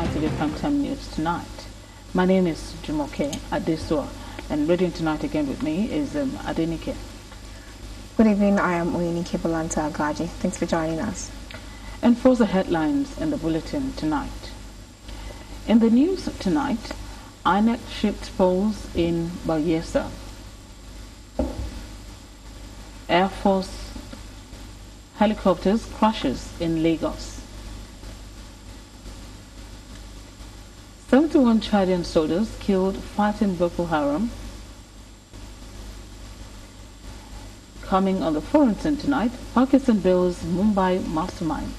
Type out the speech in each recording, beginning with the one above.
Mitv Primetime News tonight. My name is Jumoke Adesua, and reading tonight again with me is Adenike. Good evening, I am Oyinike Balanta Agaji. Thanks for joining us. And for the headlines in the bulletin tonight. In the news tonight, INEC shipped polls in Bayelsa. Air Force helicopters crashes in Lagos. 71 Chadian soldiers killed fighting Boko Haram. Coming on the foreign scene tonight, Pakistan bails Mumbai mastermind.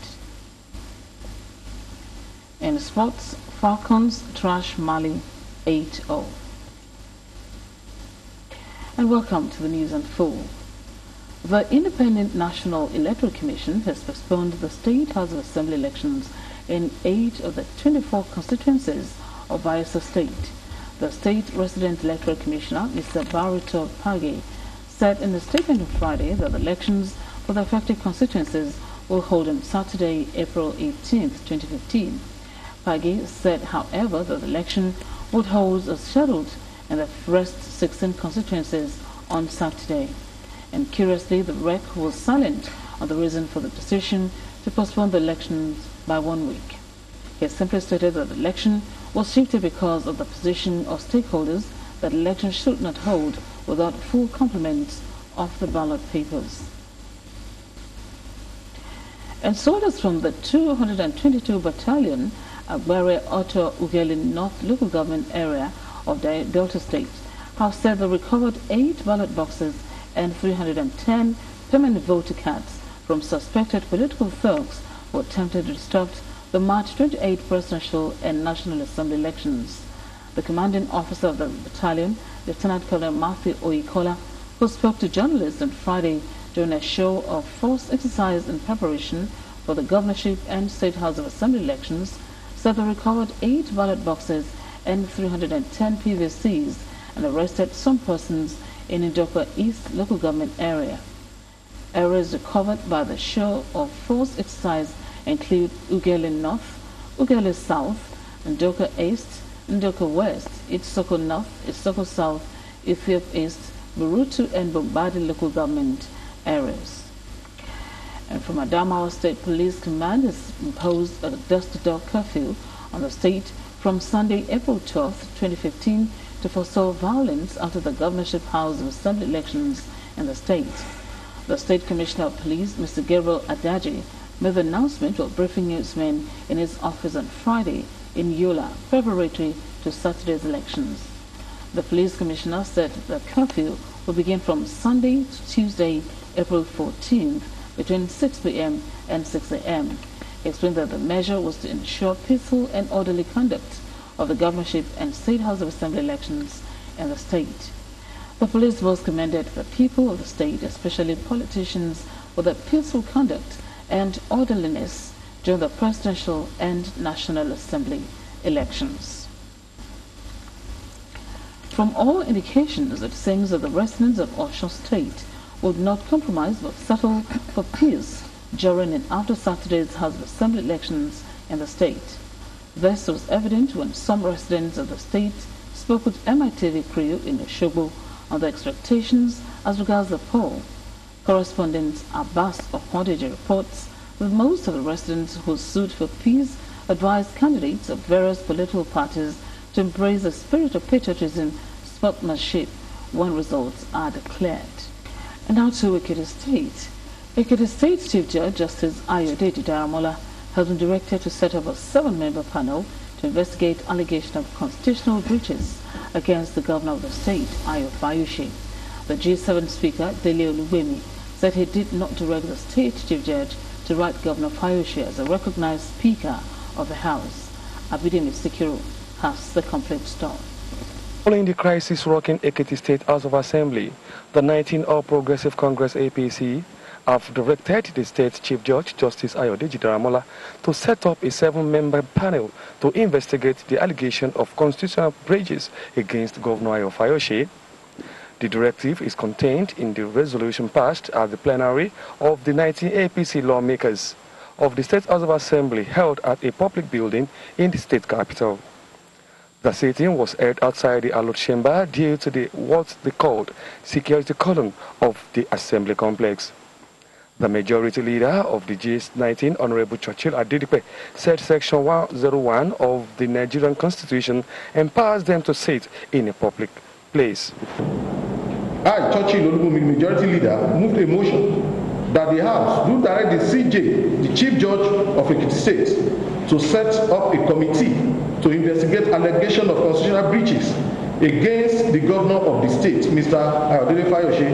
In sports, Falcons trash Mali 8-0. And welcome to the news in full. The Independent National Electoral Commission has postponed the State House of Assembly elections in 8 of the 24 constituencies of Bayelsa State. The State Resident Electoral Commissioner, Mr. Barito Page, said in a statement on Friday that the elections for the affected constituencies will hold on Saturday, April 18, 2015. Page said, however, that the election would hold as scheduled in the rest 16 constituencies on Saturday. And curiously, the REC was silent on the reason for the decision to postpone the elections by 1 week. He simply stated that the election was shifted because of the position of stakeholders that the election should not hold without full complement of the ballot papers. And soldiers from the 222 Battalion, Agbare Otto Ughelli North local government area of Delta State, have said they recovered 8 ballot boxes and 310 permanent voter cards from suspected political thugs who attempted to disrupt the March 28 presidential and National Assembly elections. The commanding officer of the battalion, Lieutenant Colonel Matthew Oyikola, who spoke to journalists on Friday during a show of force exercise in preparation for the governorship and State House of Assembly elections, said they recovered 8 ballot boxes and 310 PVCs and arrested some persons in Ndoka East local government area. Areas recovered by the show of force exercise include Ughelli North, Ughelli South, Ndoka East, Ndoka West, Itsoko North, Itsoko South, Ethiop East, Burutu and Bombadi local government areas. And from Adamawa State Police Command has imposed a dusk-to-dawn curfew on the state from Sunday, April 12, 2015 to forestall violence after the Governorship House of Assembly elections in the state. The State Commissioner of Police, Mr. Gabriel Adaji, made the announcement while briefing newsmen in his office on Friday in Yola, preparatory to Saturday's elections. The Police Commissioner said the curfew will begin from Sunday to Tuesday, April 14th, between 6 p.m. and 6 a.m. He explained that the measure was to ensure peaceful and orderly conduct of the governorship and State House of Assembly elections in the state. The police boss commended the people of the state, especially politicians, for their peaceful conduct and orderliness during the presidential and National Assembly elections. From all indications, it seems that the residents of Osun State would not compromise but settle for peace during and after Saturday's House of Assembly elections in the state. This was evident when some residents of the state spoke with Mitv crew in Osogbo on the expectations as regards the poll. Correspondent Abbas Okondeje reports that most of the residents who sued for peace advised candidates of various political parties to embrace the spirit of patriotism, sportsmanship when results are declared. And now to Ekiti State. Ekiti State Chief Judge Justice Ayodeji Daramola has been directed to set up a 7-member panel to investigate allegations of constitutional breaches against the governor of the state, Ayo Bayushi. The G7 speaker, Dele Olubemi, said he did not direct the state chief judge to write Governor Fayoshe as a recognized Speaker of the House. Abidemi Sikiru has the complete story. Following the crisis rocking Ekiti State House of Assembly, the 19 All Progressive Congress APC have directed the state chief judge, Justice Ayodeji Daramola, to set up a 7-member panel to investigate the allegation of constitutional breaches against Governor Ayo Fayoshe. The directive is contained in the resolution passed at the plenary of the 19 APC lawmakers. of the State House of Assembly held at a public building in the state capital. The sitting was held outside the allotted chamber due to what they called security cordon of the assembly complex. The majority leader of the G19, Honorable Churchill Adedipe, said Section 101 of the Nigerian Constitution empowers them to sit in a public place. I, Churchill, majority leader, moved a motion that the House do direct the CJ, the Chief Judge of Ekiti State, to set up a committee to investigate allegations of constitutional breaches against the governor of the state, Mr. Ayodele Fayose,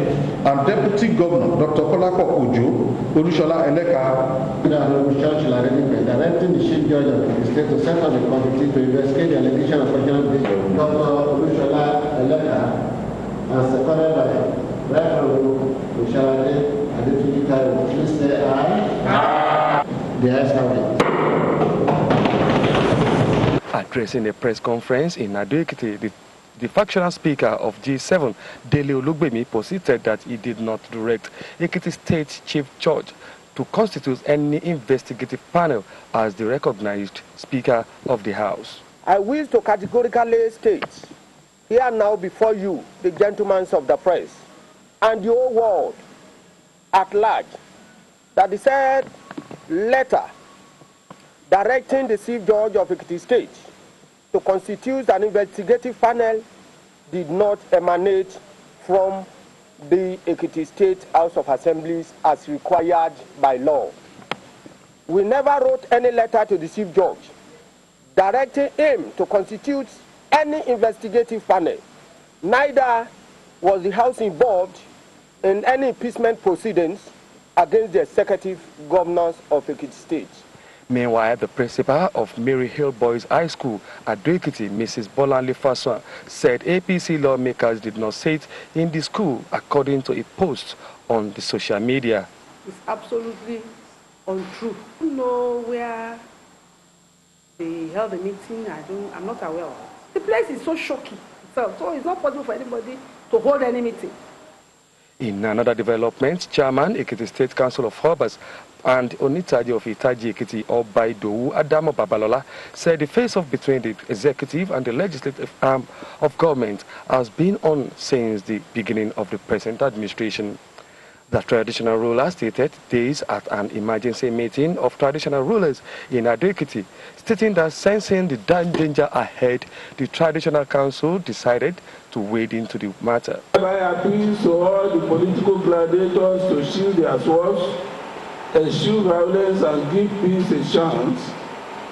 and Deputy Governor, Dr. Kolako Ojo, Olushola Eleka. The Honorable Churchill Adedipe directing the Chief Judge of the state to set up a committee to investigate the allegation of constitutional breaches. Dr. Olushola Eleka, as seconded by Right Honorable Olushola Adedipe, please say aye. The ayes have it. Addressing a press conference in Ado-Ekiti, the factional speaker of G7, Dele Olugbemi, posited that he did not direct Ekiti State Chief Judge to constitute any investigative panel as the recognized Speaker of the House. I wish to categorically state here now before you, the gentlemen of the press, and the whole world at large, that the said letter directing the Chief Judge of Ekiti State to constitute an investigative panel did not emanate from the Ekiti State House of Assemblies as required by law. We never wrote any letter to the Chief Judge directing him to constitute any investigative panel. Neither was the House involved in any impeachment proceedings against the executive governors of Ekiti State. Meanwhile, the principal of Mary Hill Boys High School at Ado-Ekiti, Mrs. Bolanle Faswa, said APC lawmakers did not sit in the school according to a post on the social media. It's absolutely untrue. I don't know where they held the meeting. I'm not aware of it. The place is so shocking itself, so it's not possible for anybody to hold any meeting. In another development, Chairman, Ekiti State Council of Harbors, and Onitaji of Itaji Ekiti, Obaidowu Adamo Babalola, said the face-off between the executive and the legislative arm of government has been on since the beginning of the present administration. The traditional ruler stated this at an emergency meeting of traditional rulers in Ado-Ekiti, stating that sensing the danger ahead, the traditional council decided to wade into the matter. I appeal to all the political gladiators to shield their swords, eschew violence and give peace a chance,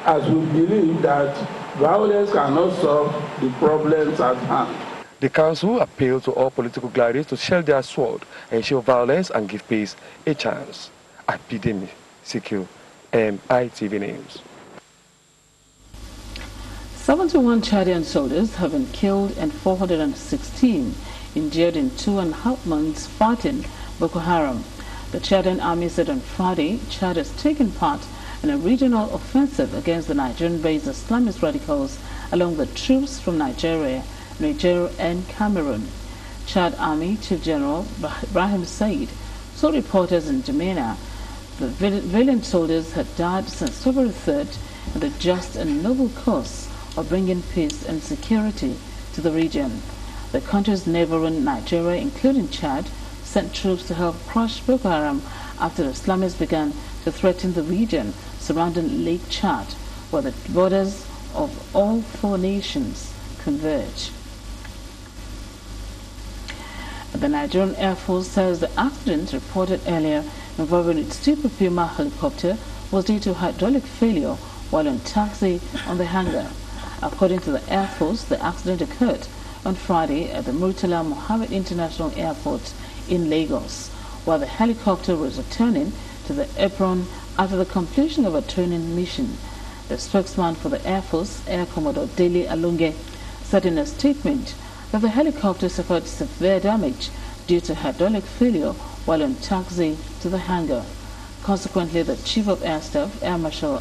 as we believe that violence cannot solve the problems at hand. The council appealed to all political gladiators to shield their sword, ensure violence and give peace a chance. Abidemi Sikiu, MITV News. 71 Chadian soldiers have been killed and 416 injured in 2.5 months fighting Boko Haram. The Chadian army said on Friday Chad has taken part in a regional offensive against the Nigerian-based Islamist radicals along the troops from Nigeria, Niger and Cameroon. Chad Army Chief General Ibrahim Said told reporters in Jamena the valiant soldiers had died since February 3rd in the just and noble cause of bringing peace and security to the region. The countries neighboring Nigeria, including Chad, sent troops to help crush Boko Haram after the Islamists began to threaten the region surrounding Lake Chad, where the borders of all four nations converge. The Nigerian Air Force says the accident reported earlier involving its Super Puma helicopter was due to hydraulic failure while on taxi on the hangar. According to the Air Force, the accident occurred on Friday at the Murtala Mohammed International Airport in Lagos, while the helicopter was returning to the apron after the completion of a training mission. The spokesman for the Air Force, Air Commodore Dele Alunge, said in a statement that the helicopter suffered severe damage due to hydraulic failure while on taxi to the hangar. Consequently, the Chief of Air Staff, Air Marshal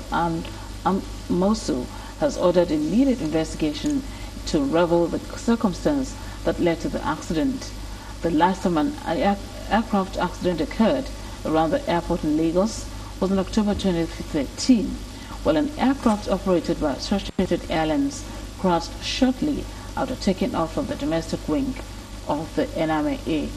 Mosu, has ordered immediate investigation to unravel the circumstance that led to the accident. The last time an aircraft accident occurred around the airport in Lagos was in October 2013, while an aircraft operated by Associated Airlines crashed shortly after taking off from the domestic wing of the NMAA.